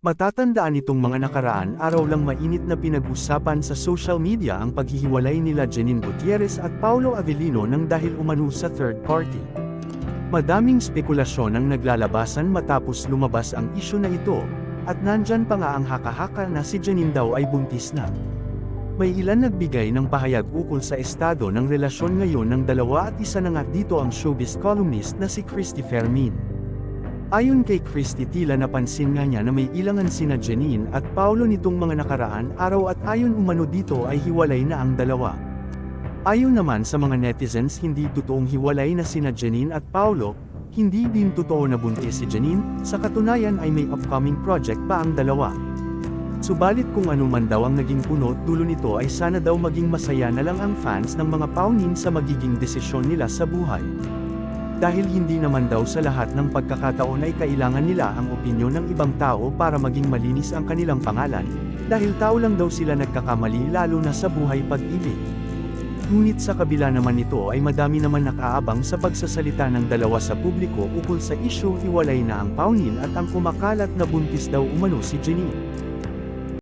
Matatandaan itong mga nakaraan araw lang mainit na pinag-usapan sa social media ang paghihiwalay nila Janine Gutierrez at Paolo Avellino nang dahil umano sa third party. Madaming spekulasyon ang naglalabasan matapos lumabas ang isyu na ito, at nandyan pa nga ang haka-haka na si Janine daw ay buntis na. May ilan nagbigay ng pahayag ukol sa estado ng relasyon ngayon ng dalawa at isa na nga dito ang showbiz columnist na si Christy Fermin. Ayon kay Christy, tila napansin nga niya na may ilangan sina Janine at Paolo nitong mga nakaraan araw at ayon umano dito ay hiwalay na ang dalawa. Ayon naman sa mga netizens, hindi totoong hiwalay na sina Janine at Paolo, hindi din totoo na buntis si Janine, sa katunayan ay may upcoming project pa ang dalawa. Subalit kung ano man daw ang naging punot dulo nito ay sana daw maging masaya na lang ang fans ng mga paunin sa magiging desisyon nila sa buhay. Dahil hindi naman daw sa lahat ng pagkakataon ay kailangan nila ang opinyon ng ibang tao para maging malinis ang kanilang pangalan, dahil tao lang daw sila nagkakamali lalo na sa buhay pag-ibig. Ngunit sa kabila naman nito ay madami naman nakaabang sa pagsasalita ng dalawa sa publiko ukol sa isyu hiwalay na ang paunin at ang kumakalat na buntis daw umano si Janine.